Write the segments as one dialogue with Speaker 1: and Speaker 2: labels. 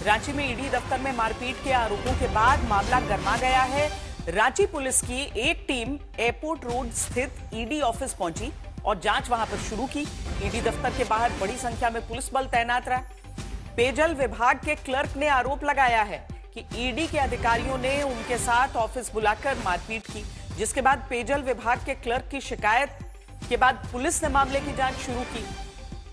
Speaker 1: रांची में ईडी दफ्तर में मारपीट के आरोपों के बाद मामला गर्मा गया है। रांची पुलिस की एक टीम एयरपोर्ट रोड स्थित ईडी ऑफिस पहुंची और जांच वहां पर शुरू की। ईडी दफ्तर के बाहर बड़ी संख्या में पुलिस बल तैनात रहा। पेयजल विभाग के क्लर्क ने आरोप लगाया है कि ईडी के अधिकारियों ने उनके साथ ऑफिस बुलाकर मारपीट की, जिसके बाद पेयजल विभाग के क्लर्क की शिकायत के बाद पुलिस ने मामले की जांच शुरू की।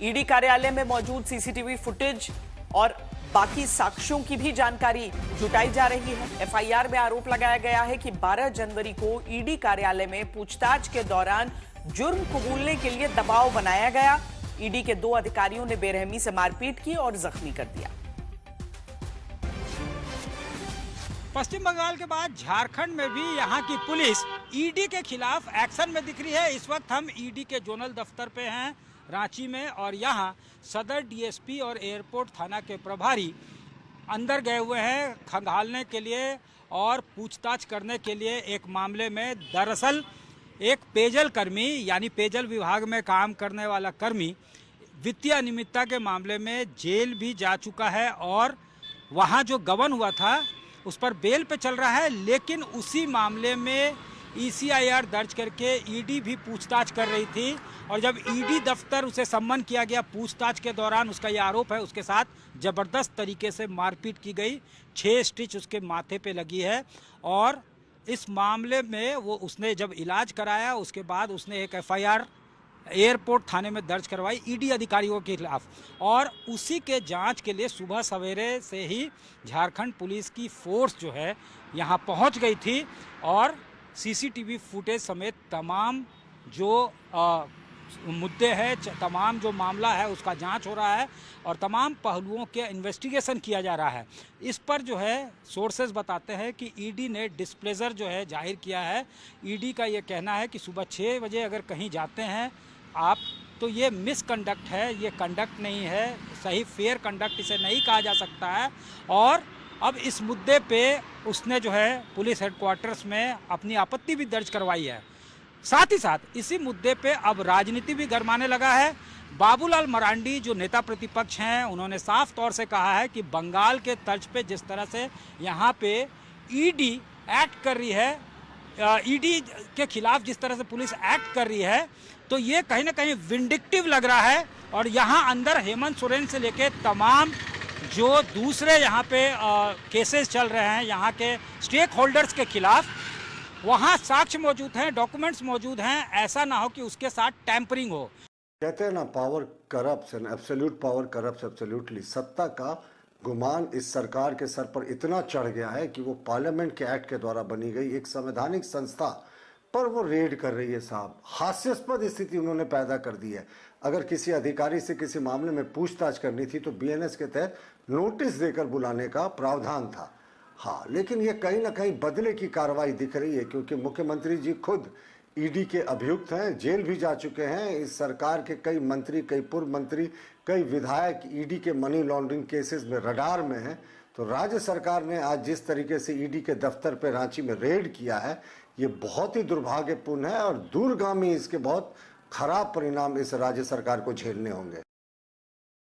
Speaker 1: ईडी कार्यालय में मौजूद सीसीटीवी फुटेज और बाकी साक्ष्यों की भी जानकारी जुटाई जा रही है। एफआईआर में आरोप लगाया गया है कि 12 जनवरी को ईडी कार्यालय में पूछताछ के दौरान जुर्म कबूलने के लिए दबाव बनाया गया। ईडी के 2 अधिकारियों ने बेरहमी से मारपीट की और जख्मी कर दिया।
Speaker 2: पश्चिम बंगाल के बाद झारखंड में भी यहां की पुलिस ईडी के खिलाफ एक्शन में दिख रही है। इस वक्त हम ईडी के जोनल दफ्तर पे हैं रांची में, और यहां सदर डीएसपी और एयरपोर्ट थाना के प्रभारी अंदर गए हुए हैं खंगालने के लिए और पूछताछ करने के लिए एक मामले में। दरअसल एक पेयजल कर्मी यानी पेयजल विभाग में काम करने वाला कर्मी वित्तीय अनियमितता के मामले में जेल भी जा चुका है और वहां जो गबन हुआ था उस पर बेल पे चल रहा है। लेकिन उसी मामले में ईसीआईआर दर्ज करके ईडी भी पूछताछ कर रही थी, और जब ईडी दफ्तर उसे सम्मन किया गया पूछताछ के दौरान उसका यह आरोप है उसके साथ जबरदस्त तरीके से मारपीट की गई। 6 स्टिच उसके माथे पे लगी है और इस मामले में वो उसने जब इलाज कराया उसके बाद उसने एक एफआईआर एयरपोर्ट थाने में दर्ज करवाई ईडी अधिकारियों के खिलाफ, और उसी के जांच के लिए सुबह सवेरे से ही झारखंड पुलिस की फोर्स जो है यहाँ पहुँच गई थी और सीसीटीवी फुटेज समेत तमाम जो मुद्दे हैं, तमाम जो मामला है उसका जांच हो रहा है और तमाम पहलुओं के इन्वेस्टिगेशन किया जा रहा है। इस पर जो है सोर्सेज बताते हैं कि ईडी ने डिस्प्लेजर जो है जाहिर किया है। ईडी का ये कहना है कि सुबह 6 बजे अगर कहीं जाते हैं आप तो ये मिसकंडक्ट है, ये कंडक्ट नहीं है, सही फेयर कंडक्ट इसे नहीं कहा जा सकता है। और अब इस मुद्दे पे उसने जो है पुलिस हेडक्वार्टर्स में अपनी आपत्ति भी दर्ज करवाई है। साथ ही साथ इसी मुद्दे पे अब राजनीति भी गरमाने लगा है। बाबूलाल मरांडी जो नेता प्रतिपक्ष हैं उन्होंने साफ तौर से कहा है कि बंगाल के तर्ज पे जिस तरह से यहाँ पे ईडी एक्ट कर रही है, ईडी के खिलाफ जिस तरह से पुलिस एक्ट कर रही है, तो ये कहीं ना कहीं विंडिक्टिव लग रहा है। और यहाँ अंदर हेमंत सोरेन से लेके तमाम जो दूसरे यहाँ पे केसेस चल रहे हैं यहाँ के स्टेक होल्डर्स के खिलाफ, वहाँ साक्ष्य मौजूद हैं, डॉक्यूमेंट्स मौजूद हैं। ऐसा ना हो कि उसके साथ टैंपरिंग हो।
Speaker 3: कहते हैं ना, power corrupts and absolute power corrupts absolutely. सत्ता का गुमान इस सरकार के सर पर इतना चढ़ गया है कि वो पार्लियामेंट के एक्ट के द्वारा बनी गई एक संवैधानिक संस्था पर वो रेड कर रही है। साहब, हास्यास्पद स्थिति उन्होंने पैदा कर दी है। अगर किसी अधिकारी से किसी मामले में पूछताछ करनी थी तो बीएनएस के तहत नोटिस देकर बुलाने का प्रावधान था। हाँ, लेकिन ये कहीं ना कहीं बदले की कार्रवाई दिख रही है, क्योंकि मुख्यमंत्री जी खुद ईडी के अभियुक्त हैं, जेल भी जा चुके हैं। इस सरकार के कई मंत्री, कई पूर्व मंत्री, कई विधायक ईडी के मनी लॉन्ड्रिंग केसेस में रडार में हैं। तो राज्य सरकार ने आज जिस तरीके से ईडी के दफ्तर पर रांची में रेड किया है, ये बहुत ही दुर्भाग्यपूर्ण है और दूरगामी इसके बहुत खराब परिणाम इस राज्य सरकार को झेलने होंगे।